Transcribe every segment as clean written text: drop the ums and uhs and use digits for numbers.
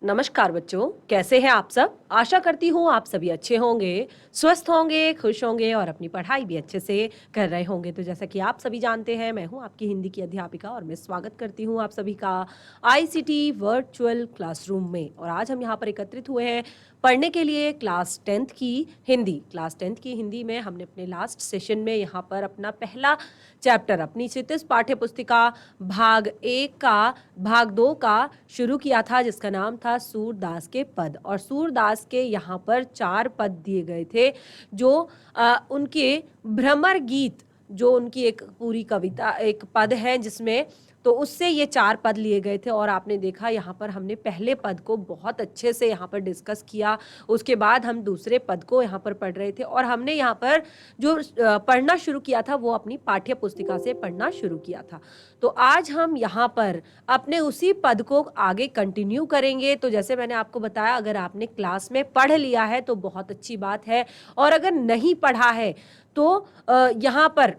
नमस्कार बच्चों, कैसे हैं आप सब। आशा करती हूँ आप सभी अच्छे होंगे, स्वस्थ होंगे, खुश होंगे और अपनी पढ़ाई भी अच्छे से कर रहे होंगे। तो जैसा कि आप सभी जानते हैं, मैं हूँ आपकी हिंदी की अध्यापिका और मैं स्वागत करती हूँ आप सभी का आईसीटी वर्चुअल क्लासरूम में। और आज हम यहाँ पर एकत्रित हुए हैं पढ़ने के लिए क्लास 10th की हिंदी। क्लास 10th की हिंदी में हमने अपने लास्ट सेशन में यहाँ पर अपना पहला चैप्टर अपनी क्षितिज पाठ्य पुस्तिका भाग 1 का भाग 2 का शुरू किया था, जिसका नाम था सूरदास के पद। और सूरदास के यहाँ पर 4 पद दिए गए थे जो उनके भ्रमर गीत, जो उनकी एक पूरी कविता एक पद है जिसमें, तो उससे ये 4 पद लिए गए थे। और आपने देखा यहाँ पर हमने पहले पद को बहुत अच्छे से यहाँ पर डिस्कस किया, उसके बाद हम दूसरे पद को यहाँ पर पढ़ रहे थे और हमने यहाँ पर जो पढ़ना शुरू किया था वो अपनी पाठ्य पुस्तिका से पढ़ना शुरू किया था। तो आज हम यहाँ पर अपने उसी पद को आगे कंटिन्यू करेंगे। तो जैसे मैंने आपको बताया, अगर आपने क्लास में पढ़ लिया है तो बहुत अच्छी बात है, और अगर नहीं पढ़ा है तो यहाँ पर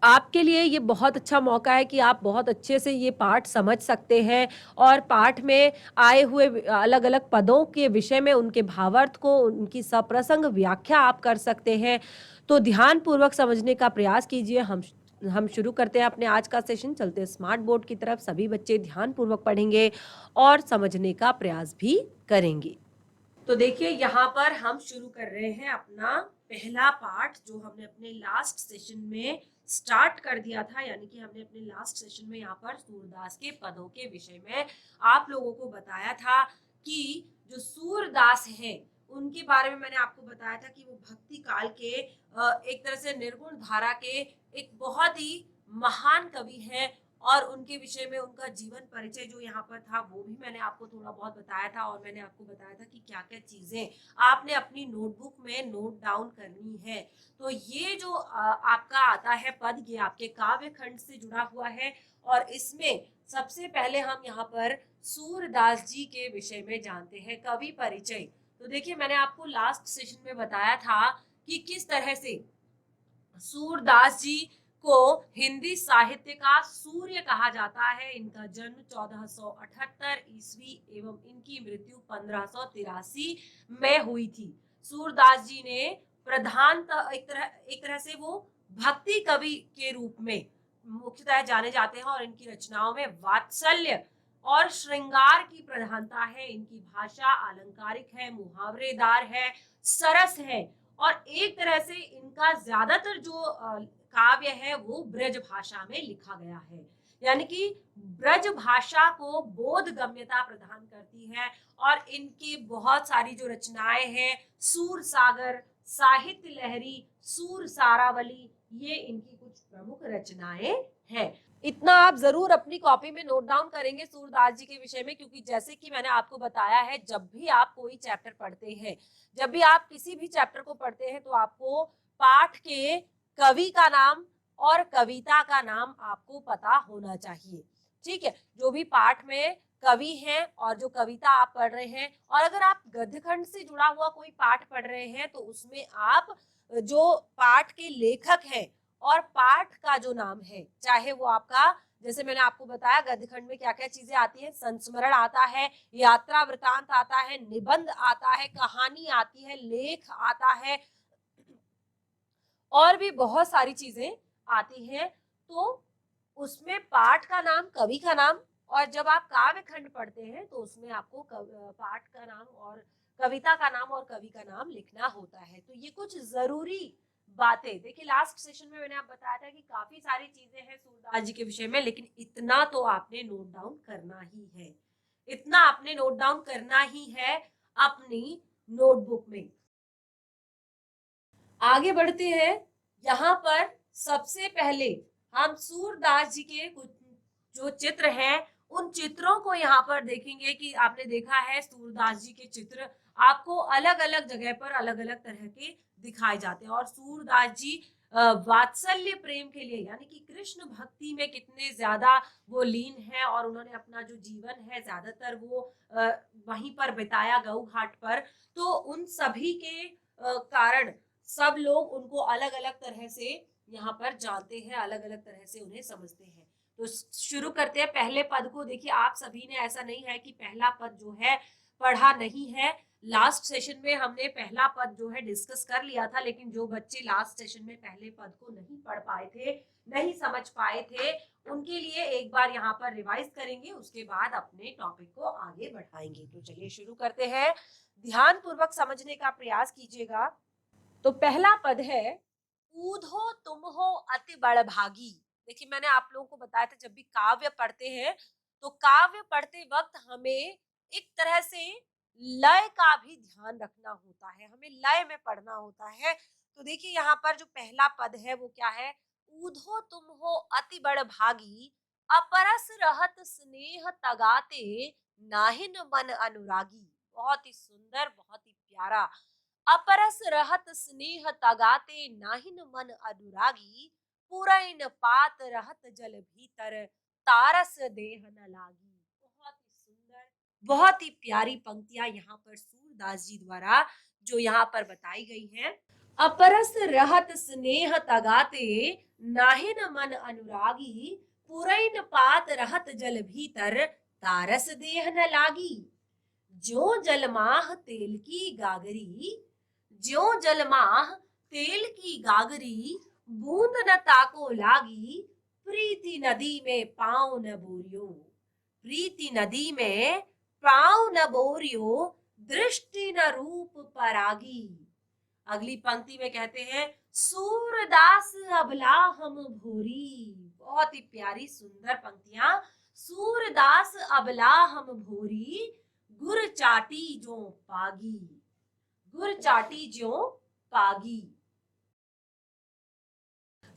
आपके लिए ये बहुत अच्छा मौका है कि आप बहुत अच्छे से ये पाठ समझ सकते हैं और पाठ में आए हुए अलग अलग पदों के विषय में उनके भावार्थ को, उनकी सप्रसंग व्याख्या आप कर सकते हैं। तो ध्यान पूर्वक समझने का प्रयास कीजिए। हम शुरू करते हैं अपने आज का सेशन। चलते हैं स्मार्ट बोर्ड की तरफ। सभी बच्चे ध्यान पूर्वक पढ़ेंगे और समझने का प्रयास भी करेंगे। तो देखिए, यहाँ पर हम शुरू कर रहे हैं अपना पहला पार्ट जो हमने अपने लास्ट सेशन में स्टार्ट कर दिया था। यानी कि हमने अपने लास्ट सेशन में यहाँ पर सूरदास के पदों के विषय में आप लोगों को बताया था कि जो सूरदास हैं उनके बारे में मैंने आपको बताया था कि वो भक्ति काल के एक तरह से निर्गुण धारा के एक बहुत ही महान कवि हैं। और उनके विषय में उनका जीवन परिचय जो यहाँ पर था वो भी मैंने आपको थोड़ा बहुत बताया था। और मैंने आपको बताया था कि क्या क्या चीजें आपने अपनी नोटबुक में नोट डाउन करनी है। तो ये जो आपका आता है पद, ये आपके काव्य खंड से जुड़ा हुआ है। और इसमें सबसे पहले हम यहाँ पर सूरदास जी के विषय में जानते हैं, कवि परिचय। तो देखिए, मैंने आपको लास्ट सेशन में बताया था कि किस तरह से सूरदास जी को हिंदी साहित्य का सूर्य कहा जाता है। इनका जन्म 1478 ईस्वी एवं इनकी मृत्यु 1583 में हुई थी। सूरदास जी ने प्रधानतः एक तरह से वो भक्ति कवि के रूप में मुख्यतः जाने जाते हैं। और इनकी रचनाओं में वात्सल्य और श्रृंगार की प्रधानता है। इनकी भाषा अलंकारिक है, मुहावरेदार है, सरस है। और एक तरह से इनका ज्यादातर जो काव्य है वो ब्रज भाषा में लिखा गया है। यानी कि ब्रज भाषा को बोध गम्यता प्रदान करती है। और इनकी बहुत सारी जो रचनाएं हैं, सूर सागर, साहित्य लहरी, सूर सारावली, ये इनकी कुछ प्रमुख रचनाएं हैं। इतना आप जरूर अपनी कॉपी में नोट डाउन करेंगे सूरदास जी के विषय में, क्योंकि जैसे कि मैंने आपको बताया है, जब भी आप कोई चैप्टर पढ़ते हैं, जब भी आप किसी भी चैप्टर को पढ़ते हैं, तो आपको पाठ के कवि का नाम और कविता का नाम आपको पता होना चाहिए। ठीक है, जो भी पाठ में कवि हैं और जो कविता आप पढ़ रहे हैं, और अगर आप गद्य खंड से जुड़ा हुआ कोई पाठ पढ़ रहे हैं तो उसमें आप जो पाठ के लेखक हैं और पाठ का जो नाम है, चाहे वो आपका, जैसे मैंने आपको बताया गद्य खंड में क्या क्या चीजें आती हैं, संस्मरण आता है, यात्रा वृतांत आता है, निबंध आता है, कहानी आती है, लेख आता है, और भी बहुत सारी चीजें आती हैं। तो उसमें पाठ का नाम, कवि का नाम, और जब आप काव्य खंड पढ़ते हैं तो उसमें आपको पाठ का नाम और कविता का नाम और कवि का नाम लिखना होता है। तो ये कुछ जरूरी बातें, देखिए लास्ट सेशन में मैंने आप बताया था कि काफी सारी चीजें हैं सूरदास जी के विषय में, लेकिन इतना तो आपने नोट डाउन करना ही है, इतना आपने नोट डाउन करना ही है अपनी नोटबुक में। आगे बढ़ते हैं। यहाँ पर सबसे पहले हम सूरदास जी के कुछ जो चित्र हैं उन चित्रों को यहाँ पर देखेंगे कि आपने देखा है सूरदास जी के चित्र आपको अलग अलग जगह पर अलग अलग तरह के दिखाए जाते हैं। और सूरदास जी वात्सल्य प्रेम के लिए, यानी कि कृष्ण भक्ति में कितने ज्यादा वो लीन है, और उन्होंने अपना जो जीवन है ज्यादातर वो वहीं पर बिताया, गऊ घाट पर। तो उन सभी के कारण सब लोग उनको अलग अलग तरह से यहाँ पर जानते हैं, अलग अलग तरह से उन्हें समझते हैं। तो शुरू करते हैं पहले पद को। देखिए आप सभी ने, ऐसा नहीं है कि पहला पद जो है पढ़ा नहीं है। लास्ट सेशन में हमने पहला पद जो है डिस्कस कर लिया था, लेकिन जो बच्चे लास्ट सेशन में पहले पद को नहीं पढ़ पाए थे, नहीं समझ पाए थे, उनके लिए एक बार यहाँ पर रिवाइज करेंगे, उसके बाद अपने टॉपिक को आगे बढ़ाएंगे। तो चलिए शुरू करते हैं, ध्यान पूर्वक समझने का प्रयास कीजिएगा। तो पहला पद है, ऊधो तुम हो अति बड़भागी। देखिए मैंने आप लोगों को बताया था, जब भी काव्य पढ़ते हैं तो काव्य पढ़ते वक्त हमें एक तरह से लय का भी ध्यान रखना होता है, हमें लय में पढ़ना होता है। तो देखिए यहाँ पर जो पहला पद है वो क्या है, ऊधो तुम हो अति बड़भागी, अपरस रहत स्नेह तगाते, नाहिन मन अनुरागी। बहुत ही सुंदर, बहुत ही प्यारा। अपरस रहत स्नेह तगाते, नाहिन मन अनुरागी, पुरैन पात रहत जल भीतर, तारस देह न लागी। बहुत ही सुंदर, बहुत ही प्यारी पंक्तियां यहाँ पर सूरदास जी द्वारा जो यहाँ पर बताई गई हैं। अपरस रहत स्नेह तगाते, नाहिन मन अनुरागी, पुरैन पात रहत जल भीतर, तारस देह न लागी। ज्यों जलमाह तेल की गागरी, ज्यों जलमाह तेल की गागरी, बूंद न ताको लागी, प्रीति नदी में पाँव न बोरियो, प्रीति नदी में पाँव न बोरियो, दृष्टि न रूप परागी। अगली पंक्ति में कहते हैं, सूरदास अबला हम भोरी। बहुत ही प्यारी सुंदर पंक्तियां। सूरदास अबला हम भोरी, गुर चाटी जो पागी, गुर चाटी जो पागी।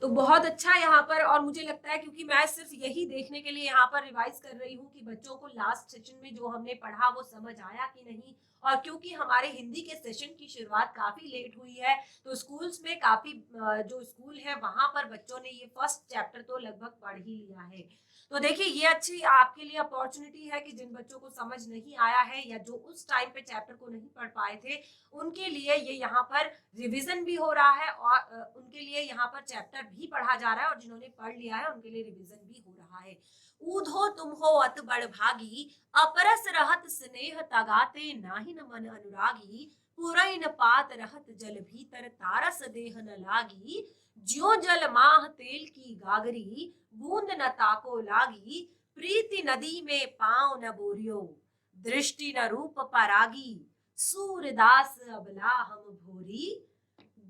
तो बहुत अच्छा यहाँ पर, और मुझे लगता है क्योंकि मैं सिर्फ यही देखने के लिए यहाँ पर रिवाइज कर रही हूँ कि बच्चों को लास्ट सेशन में जो हमने पढ़ा वो समझ आया कि नहीं। और क्योंकि हमारे हिंदी के सेशन की शुरुआत काफी लेट हुई है, तो स्कूल्स में काफी जो स्कूल है वहां पर बच्चों ने ये फर्स्ट चैप्टर तो लगभग पढ़ ही लिया है। तो देखिए ये अच्छी आपके लिए अपॉर्चुनिटी है कि जिन बच्चों को समझ नहीं आया है या जो उस टाइम पे चैप्टर को नहीं पढ़ पाए थे, उनके लिए ये यहाँ पर रिवीजन भी हो रहा है, और उनके लिए यहाँ पर चैप्टर भी पढ़ा जा रहा है, और जिन्होंने पढ़ लिया है उनके लिए रिवीजन भी हो रहा है। ऊधो तुम हो अत बड़भागी, अपरस रहत स्नेह तगाते, नाहिन मन अनुरागी, पुरैन पात रहत जल भीतर, तारस देह न लागी। ज्यों जल माह तेल की गागरी, बूंद न ताको लागी, प्रीति नदी में पाँव न बोरियो, दृष्टि न रूप परागी, सूरदास अबला हम भोरी,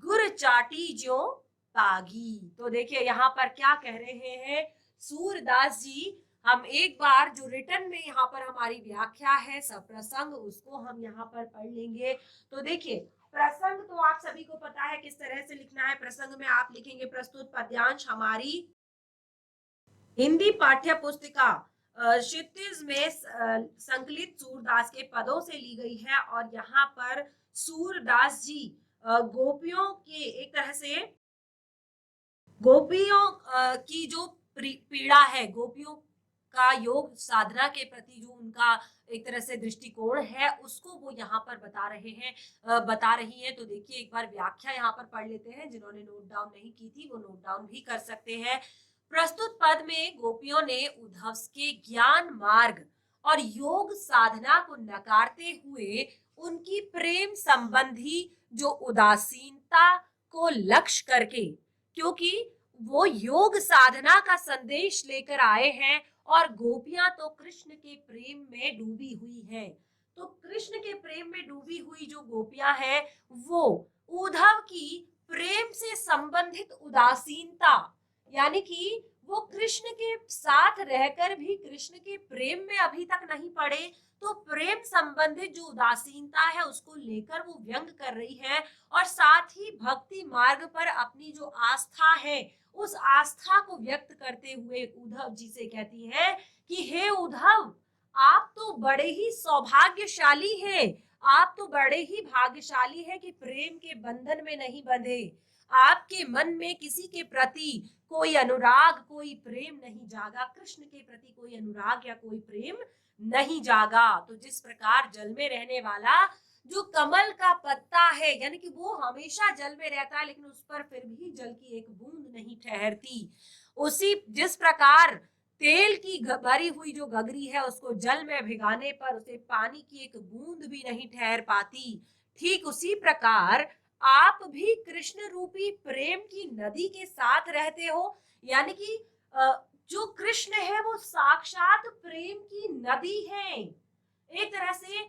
गुर चाटी जो पागी। तो देखिए यहाँ पर क्या कह रहे हैं सूरदास जी। हम एक बार जो रिटर्न में यहाँ पर हमारी व्याख्या है सप्रसंग, उसको हम यहाँ पर पढ़ लेंगे। तो देखिए प्रसंग तो आप सभी को पता है किस तरह से लिखना है। प्रसंग में आप लिखेंगे, प्रस्तुत पद्यांश हमारी हिंदी पाठ्य पुस्तिका क्षितिज में संकलित सूरदास के पदों से ली गई है। और यहाँ पर सूरदास जी गोपियों के एक तरह से, गोपियों की जो पीड़ा है, गोपियों का योग साधना के प्रति जो उनका एक तरह से दृष्टिकोण है, उसको वो यहाँ पर बता रहे हैं, बता रही हैं। तो देखिए एक बार व्याख्या यहाँ पर पढ़ लेते हैं, जिन्होंने नोट डाउन नहीं की थी वो नोट डाउन भी कर सकते हैं। प्रस्तुत पद में गोपियों ने उद्धव के ज्ञान मार्ग और योग साधना को नकारते हुए उनकी प्रेम संबंधी जो उदासीनता को लक्ष्य करके, क्योंकि वो योग साधना का संदेश लेकर आए हैं और गोपियां तो कृष्ण के प्रेम में डूबी हुई हैं, तो कृष्ण के प्रेम में डूबी हुई जो गोपियां हैं वो उद्धव की प्रेम से संबंधित उदासीनता, यानी कि वो कृष्ण के साथ रहकर भी कृष्ण के प्रेम में अभी तक नहीं पड़े, तो प्रेम संबंधित जो उदासीनता है उसको लेकर वो व्यंग कर रही है। और साथ ही भक्ति मार्ग पर अपनी जो आस्था है, उस आस्था को व्यक्त करते हुए उद्धव जी से कहती है कि हे उद्धव, आप तो बड़े ही सौभाग्यशाली हैं, आप तो बड़े ही भाग्यशाली हैं कि प्रेम के बंधन में नहीं बंधे, आपके मन में किसी के प्रति कोई अनुराग, कोई प्रेम नहीं जागा, कृष्ण के प्रति कोई अनुराग या कोई प्रेम नहीं जागा। तो जिस प्रकार जल में रहने वाला जो कमल का पत्ता है, यानी कि वो हमेशा जल में रहता है लेकिन उस पर फिर भी जल की एक बूंद नहीं ठहरती, उसी जिस प्रकार तेल की भरी हुई जो गगरी है उसको जल में भिगाने पर उसे पानी की एक बूंद भी नहीं ठहर पाती। ठीक उसी प्रकार आप भी कृष्ण रूपी प्रेम की नदी के साथ रहते हो। यानी कि जो कृष्ण है वो साक्षात प्रेम की नदी है। एक तरह से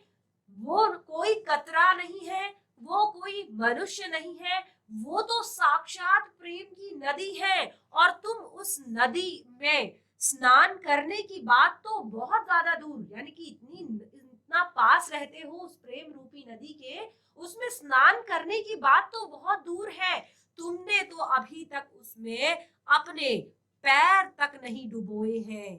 वो कोई कतरा नहीं है, वो कोई मनुष्य नहीं है, वो तो साक्षात प्रेम की नदी है। और तुम उस नदी में स्नान करने की बात तो बहुत ज्यादा दूर, यानी कि इतना पास रहते हो उस प्रेम रूपी नदी के, उसमें स्नान करने की बात तो बहुत दूर है। तुमने तो अभी तक उसमें अपने पैर तक नहीं डुबोए हैं।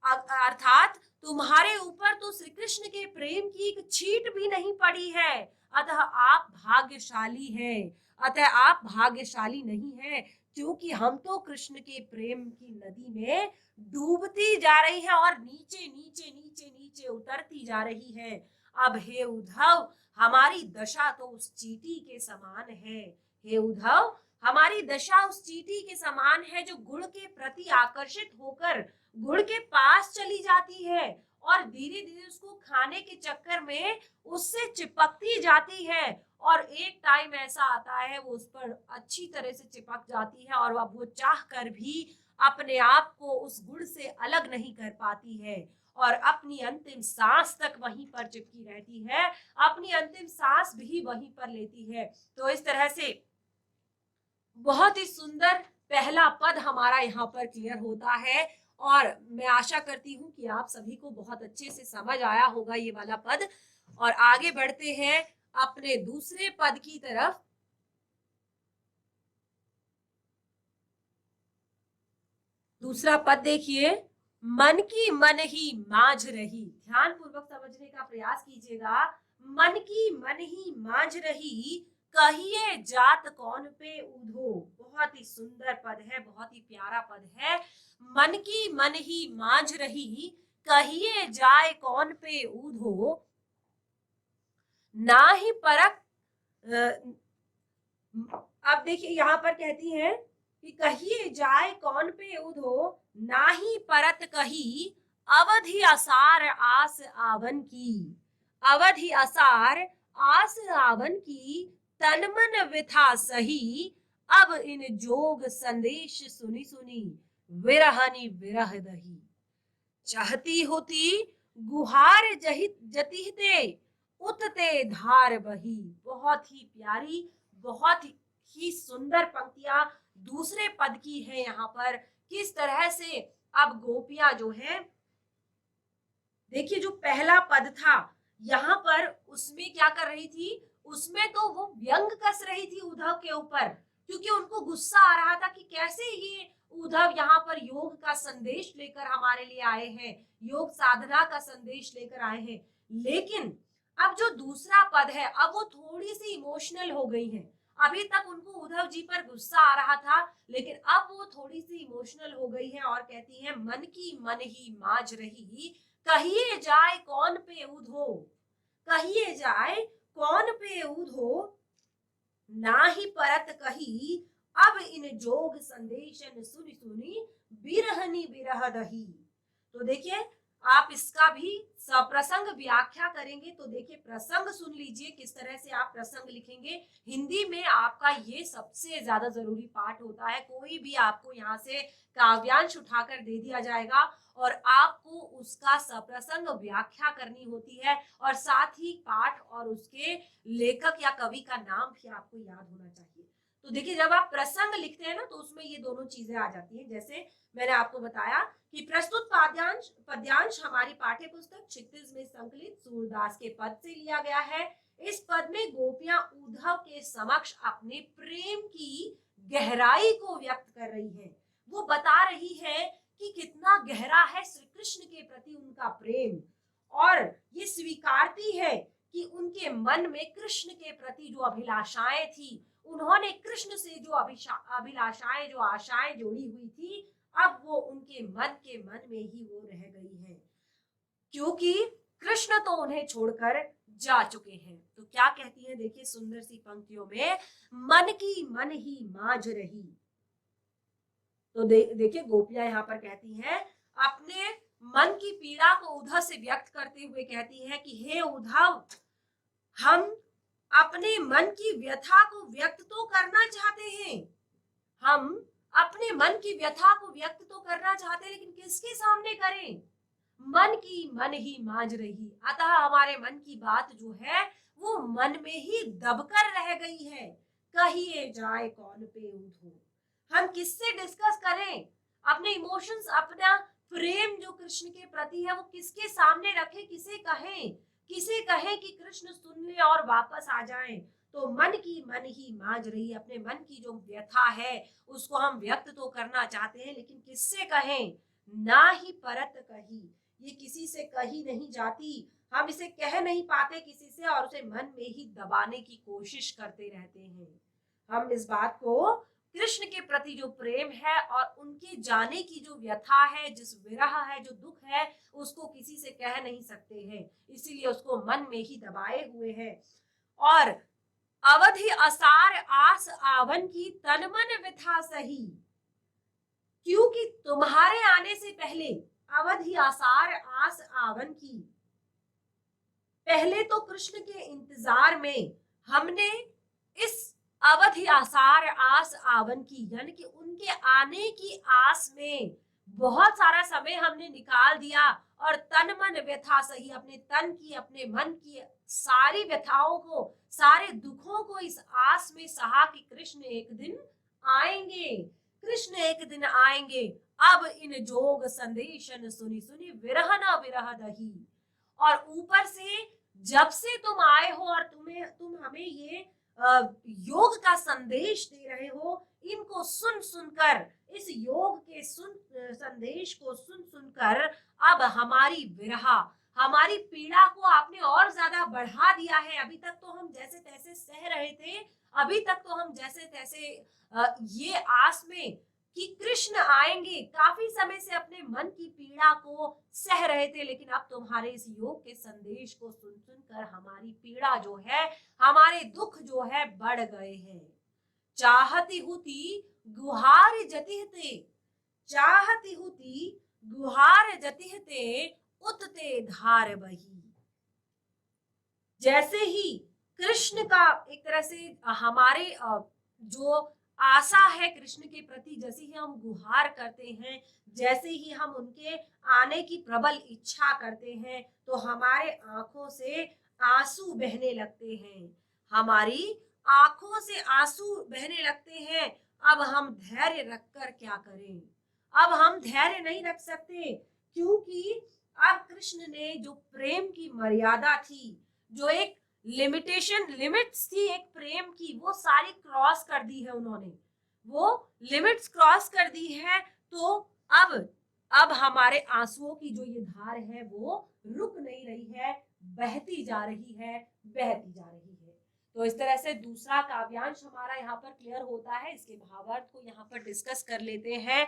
अर्थात तुम्हारे ऊपर तो श्री कृष्ण के प्रेम की एक छींट भी नहीं पड़ी है। अतः आप भाग्यशाली हैं। अतः आप भाग्यशाली नहीं है, क्योंकि हम तो कृष्ण के प्रेम की नदी में डूबती जा रही है और नीचे नीचे नीचे नीचे उतरती जा रही है। अब हे उद्धव, हमारी दशा तो उस चींटी के समान है। हे उद्धव, हमारी दशा उस चींटी के समान है जो गुड़ के प्रति आकर्षित होकर गुड़ के पास चली जाती है और धीरे धीरे उसको खाने के चक्कर में उससे चिपकती जाती है। और एक टाइम ऐसा आता है वो उस पर अच्छी तरह से चिपक जाती है और अब वो चाह कर भी अपने आप को उस गुड़ से अलग नहीं कर पाती है और अपनी अंतिम सांस तक वहीं पर चिपकी रहती है, अपनी अंतिम सांस भी वहीं पर लेती है। तो इस तरह से बहुत ही सुंदर पहला पद हमारा यहाँ पर क्लियर होता है और मैं आशा करती हूँ कि आप सभी को बहुत अच्छे से समझ आया होगा ये वाला पद। और आगे बढ़ते हैं अपने दूसरे पद की तरफ। दूसरा पद देखिए, मन की मन ही मांझ रही। ध्यान पूर्वक समझने का प्रयास कीजिएगा। मन की मन ही मांझ रही, कहिए जात कौन पे ऊधो। बहुत ही सुंदर पद है, बहुत ही प्यारा पद है। मन की मन ही मांझ रही, कहिए जाए कौन पे ऊधो। ना ही परख। अब देखिए यहाँ पर कहती है कि कहिए जाए कौन पे उधो, ना ही परत कही अवधि असार आस आवन की। अवधि असार आस आवन की, तन मन विथा सही। अब इन जोग संदेश सुनी सुनी, विरहनी विरह दही। चाहती होती गुहार जहित जतिहते, उतते धार बही। बहुत ही प्यारी, बहुत ही सुंदर पंक्तियां दूसरे पद की है। यहाँ पर किस तरह से अब गोपियां जो है, देखिए जो पहला पद था यहाँ पर उसमें क्या कर रही थी, उसमें तो वो व्यंग कस रही थी उद्धव के ऊपर, क्योंकि उनको गुस्सा आ रहा था कि कैसे ये उद्धव यहाँ पर योग का संदेश लेकर हमारे लिए आए हैं, योग साधना का संदेश लेकर आए हैं। लेकिन अब जो दूसरा पद है, अब वो थोड़ी सी इमोशनल हो गई है। अभी तक उनको उद्धव जी पर गुस्सा आ रहा था, लेकिन अब वो थोड़ी सी इमोशनल हो गई है और कहती है मन की मन ही मांझ रही, कहिए जाए कौन पे उधो। कहिए जाए कौन पे उधो, ना ही परत कही। अब इन जोग संदेशन सुनी सुनी, बिरहनी बिरह दही। तो देखिए आप इसका भी सप्रसंग व्याख्या करेंगे तो देखिए प्रसंग सुन लीजिए किस तरह से आप प्रसंग लिखेंगे। हिंदी में आपका ये सबसे ज्यादा जरूरी पार्ट होता है। कोई भी आपको यहाँ से काव्यांश उठाकर दे दिया जाएगा और आपको उसका सप्रसंग व्याख्या करनी होती है और साथ ही पाठ और उसके लेखक या कवि का नाम भी आपको याद होना चाहिए। तो देखिए जब आप प्रसंग लिखते हैं ना तो उसमें ये दोनों चीजें आ जाती हैं। जैसे मैंने आपको बताया कि प्रस्तुत पद्यांश हमारी पाठ्य पुस्तक क्षितिज में संकलित सूरदास के पद से लिया गया है। इस पद में गोपियां उद्धव के समक्ष अपने प्रेम की गहराई को व्यक्त कर रही हैं। वो बता रही है कि कितना गहरा है श्री कृष्ण के प्रति उनका प्रेम, और ये स्वीकारती है कि उनके मन में कृष्ण के प्रति जो अभिलाषाएं थी, उन्होंने कृष्ण से जो अभिलाषाएं जो आशाएं जोड़ी हुई थी, अब वो उनके मन में ही वो रह गई है, क्योंकि कृष्ण तो उन्हें छोड़कर जा चुके हैं। तो क्या कहती है देखिए सुंदर सी पंक्तियों में, मन की मन ही मांझ रही। तो देखिए गोपियां यहाँ पर कहती हैं अपने मन की पीड़ा को उद्धव से व्यक्त करते हुए कहती है कि हे उद्धव, हम अपने मन की व्यथा को व्यक्त तो करना चाहते हैं, हम अपने मन की व्यथा को व्यक्त तो करना चाहते हैं, लेकिन किसके सामने करें? मन की मन ही मांझ रही, अतः हमारे मन की बात जो है वो मन में ही दबकर रह गई है। कहिए जाए कौन पे ऊँधो, हम किससे डिस्कस करें अपने इमोशंस, अपना प्रेम जो कृष्ण के प्रति है वो किसके सामने रखें, किसे कहें कि कृष्ण सुन ले और वापस आ जाएं। तो मन की मन ही मांझ रही, अपने मन की जो व्यथा है उसको हम व्यक्त तो करना चाहते हैं, लेकिन किससे कहें? ना ही परत कही, ये किसी से कही नहीं जाती, हम इसे कह नहीं पाते किसी से और उसे मन में ही दबाने की कोशिश करते रहते हैं। हम इस बात को, कृष्ण के प्रति जो प्रेम है और उनके जाने की जो व्यथा है, जिस विरह है, जो दुख है, उसको किसी से कह नहीं सकते हैं, इसीलिए उसको मन में ही दबाए हुए हैं। और अवधि असार आस आवन की तन मन व्यथा सही, क्योंकि तुम्हारे आने से पहले अवधि आसार आस आवन की, पहले तो कृष्ण के इंतजार में हमने इस अवधि आसार आस आवन की, यानी कि उनके आने की आस में बहुत सारा समय हमने निकाल दिया और तन मन व्यथा सही, अपने तन की, अपने मन की सारी व्यथाओं को, सारे दुखों को इस आस में सहा कि कृष्ण एक दिन आएंगे, कृष्ण एक दिन आएंगे। अब इन जोग संदेशन सुनी सुनी विरह न विरह दही, और ऊपर से जब से तुम आए हो और तुम हमें ये योग का संदेश दे रहे हो, इनको सुन सुनकर, इस योग के संदेश को सुन सुनकर अब हमारी विरह, हमारी पीड़ा को आपने और ज्यादा बढ़ा दिया है। अभी तक तो हम जैसे तैसे सह रहे थे, अभी तक तो हम जैसे तैसे ये आस में कि कृष्ण आएंगे, काफी समय से अपने मन की पीड़ा को सह रहे थे, लेकिन अब तुम्हारे इस योग के संदेश को सुन सुनकर हमारी पीड़ा जो है, हमारे दुख जो है बढ़ गए हैं। चाहती हुती गुहार जतिहते, चाहती हुती गुहार जतिहते उतते धार बही। जैसे ही कृष्ण का एक तरह से हमारे जो आशा है कृष्ण के प्रति, जैसे ही हम गुहार करते हैं, जैसे ही हम उनके आने की प्रबल इच्छा करते हैं, तो हमारे आंखों से आंसू बहने लगते हैं, हमारी आंखों से आंसू बहने लगते हैं। अब हम धैर्य रखकर क्या करें? अब हम धैर्य नहीं रख सकते, क्योंकि अब कृष्ण ने जो प्रेम की मर्यादा थी, जो एक लिमिट्स थी एक प्रेम की, वो सारी क्रॉस कर दी है उन्होंने, वो लिमिट्स क्रॉस कर दी है। तो अब हमारे आंसुओं की जो ये धार है वो रुक नहीं रही है, बहती जा रही है, बहती जा रही है। तो इस तरह से दूसरा काव्यांश हमारा यहाँ पर क्लियर होता है। इसके भावार्थ को यहाँ पर डिस्कस कर लेते हैं।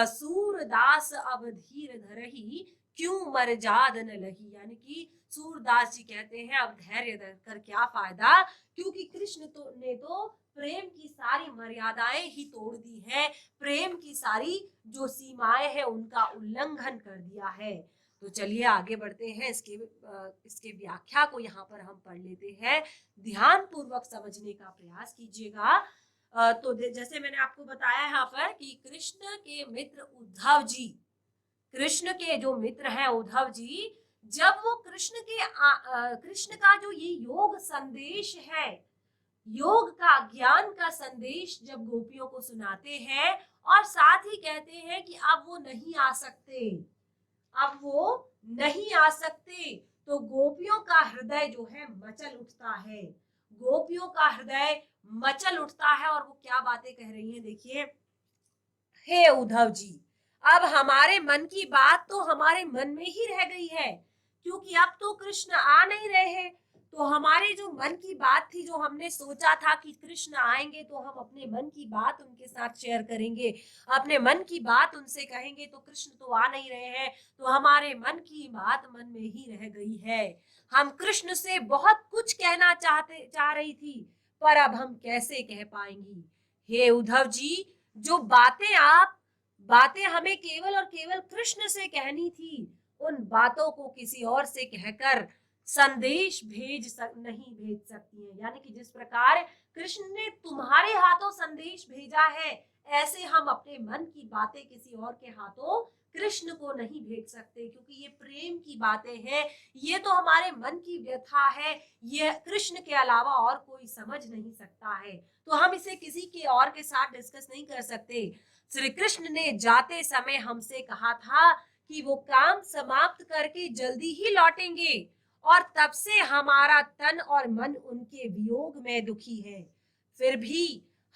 सूरदास अब धीर धरही, क्यों मर जाद न लही, यानी कि सूरदास जी कहते हैं अब धैर्य धरकर क्या फायदा, क्योंकि कृष्ण ने तो प्रेम की सारी मर्यादाएं ही तोड़ दी है, प्रेम की सारी जो सीमाएं हैं उनका उल्लंघन कर दिया है। तो चलिए आगे बढ़ते हैं, इसके व्याख्या को यहाँ पर हम पढ़ लेते हैं, ध्यान पूर्वक समझने का प्रयास कीजिएगा। तो जैसे मैंने आपको बताया यहाँ पर कि कृष्ण के मित्र उद्धव जी, कृष्ण के जो मित्र हैं उद्धव जी, जब वो कृष्ण का जो ये योग संदेश है, योग का ज्ञान का संदेश जब गोपियों को सुनाते हैं और साथ ही कहते हैं कि अब वो नहीं आ सकते, अब वो नहीं आ सकते, तो गोपियों का हृदय जो है मचल उठता है, गोपियों का हृदय मचल उठता है। और वो क्या बातें कह रही हैं, देखिए, हे उद्धव जी, अब हमारे मन की बात तो हमारे मन में ही रह गई है, क्योंकि अब तो कृष्ण आ नहीं रहे हैं। तो हमारी जो मन की बात थी, जो हमने सोचा था कि कृष्ण आएंगे तो हम अपने मन की बात उनके साथ शेयर करेंगे, अपने मन की बात उनसे कहेंगे, तो कृष्ण तो आ नहीं रहे हैं, तो हमारे मन की बात मन में ही रह गई है। हम कृष्ण से बहुत कुछ कहना चाह रही थी, पर अब हम कैसे कह पाएंगी। हे उद्धव जी, जो बातें आप बातें हमें केवल और केवल कृष्ण से कहनी थी, उन बातों को किसी और से कहकर संदेश नहीं भेज सकती हैं। यानी कि जिस प्रकार कृष्ण ने तुम्हारे हाथों संदेश भेजा है, ऐसे हम अपने मन की बातें किसी और के हाथों कृष्ण को नहीं भेज सकते, क्योंकि ये प्रेम की बातें हैं, ये तो हमारे मन की व्यथा है, ये कृष्ण के अलावा और कोई समझ नहीं सकता है, तो हम इसे किसी के और के साथ डिस्कस नहीं कर सकते। श्री कृष्ण ने जाते समय हमसे कहा था कि वो काम समाप्त करके जल्दी ही लौटेंगे, और तब से हमारा तन और मन उनके वियोग में दुखी है। फिर भी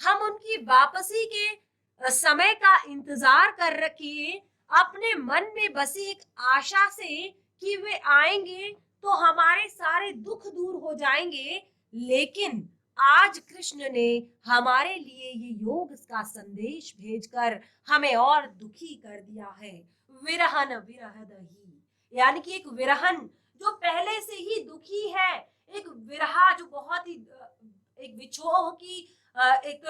हम उनकी वापसी के समय का इंतजार कर रखे, अपने मन में बसी एक आशा से कि वे आएंगे तो हमारे सारे दुख दूर हो जाएंगे। लेकिन आज कृष्ण ने हमारे लिए ये योग का संदेश भेजकर हमें और दुखी कर दिया है। विरहन विरह दही, यानी कि एक विरहन जो पहले से ही दुखी है, एक विरहा जो बहुत ही एक विछोह की एक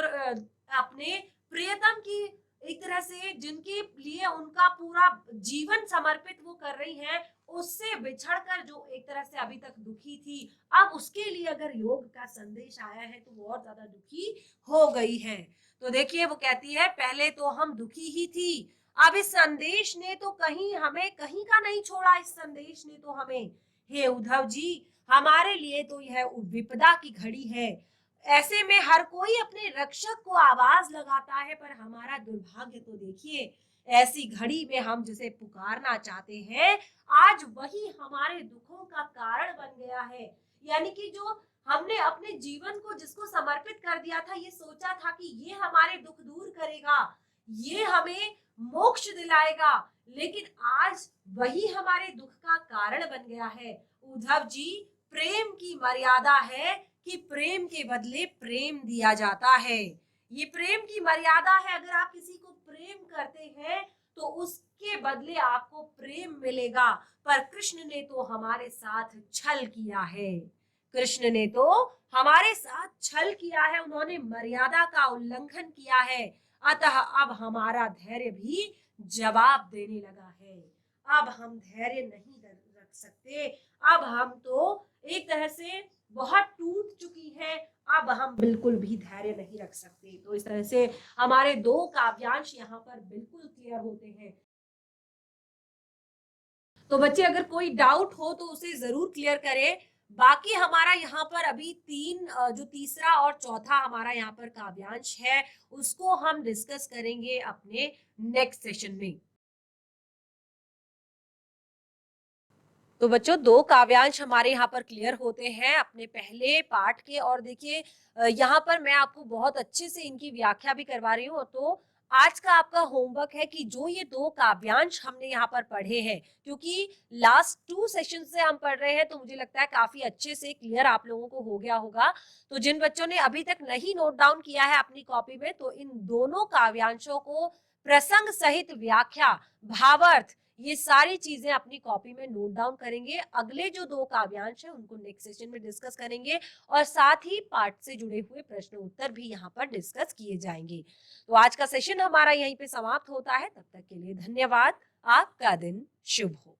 अपने प्रियतम की एक तरह से जिनके लिए उनका पूरा जीवन समर्पित वो कर रही हैं, उससे बिछड़कर जो एक तरह से अभी तक दुखी थी, अब उसके लिए अगर योग का संदेश आया है तो वो और ज्यादा दुखी हो गई है। तो देखिए वो कहती है पहले तो हम दुखी ही थी, अब इस संदेश ने तो कहीं का नहीं छोड़ा, इस संदेश ने तो हमें, हे उद्धव जी, हमारे लिए तो यह विपदा की घड़ी है। ऐसे में हर कोई अपने रक्षक को आवाज लगाता है, पर हमारा दुर्भाग्य तो देखिए, ऐसी घड़ी में हम जिसे पुकारना चाहते हैं, आज वही हमारे दुखों का कारण बन गया है। यानी कि जो हमने अपने जीवन को जिसको समर्पित कर दिया था, ये सोचा था कि ये हमारे दुख दूर करेगा, ये हमें मोक्ष दिलाएगा, लेकिन आज वही हमारे दुख का कारण बन गया है। उद्धव जी, प्रेम की मर्यादा है कि प्रेम के बदले प्रेम दिया जाता है। ये प्रेम की मर्यादा है, अगर आप किसी को प्रेम करते हैं तो उसके बदले आपको प्रेम मिलेगा, पर कृष्ण ने तो हमारे साथ छल किया है। कृष्ण ने तो हमारे साथ छल किया है, उन्होंने मर्यादा का उल्लंघन किया है, अतः अब हमारा धैर्य भी जवाब देने लगा है। अब हम धैर्य नहीं रख सकते, अब हम तो एक तरह से बहुत टूट चुकी है, अब हम बिल्कुल भी धैर्य नहीं रख सकते। तो इस तरह से हमारे दो काव्यांश यहाँ पर बिल्कुल क्लियर होते हैं। तो बच्चे अगर कोई डाउट हो तो उसे जरूर क्लियर करें। बाकी हमारा यहाँ पर अभी जो तीसरा और चौथा हमारा यहाँ पर काव्यांश है, उसको हम डिस्कस करेंगे अपने नेक्स्ट सेशन में। तो बच्चों दो काव्यांश हमारे यहाँ पर क्लियर होते हैं अपने पहले पार्ट के, और देखिए यहाँ पर मैं आपको बहुत अच्छे से इनकी व्याख्या भी करवा रही हूँ। तो आज का आपका होमवर्क है कि जो ये दो काव्यांश हमने यहाँ पर पढ़े हैं, क्योंकि लास्ट 2 सेशन से हम पढ़ रहे हैं, तो मुझे लगता है काफी अच्छे से क्लियर आप लोगों को हो गया होगा। तो जिन बच्चों ने अभी तक नहीं नोट डाउन किया है अपनी कॉपी में, तो इन दोनों काव्यांशों को प्रसंग सहित व्याख्या, भावार्थ, ये सारी चीजें अपनी कॉपी में नोट डाउन करेंगे। अगले जो दो काव्यांश है उनको नेक्स्ट सेशन में डिस्कस करेंगे, और साथ ही पाठ से जुड़े हुए प्रश्न उत्तर भी यहाँ पर डिस्कस किए जाएंगे। तो आज का सेशन हमारा यहीं पे समाप्त होता है, तब तक के लिए धन्यवाद। आपका दिन शुभ हो।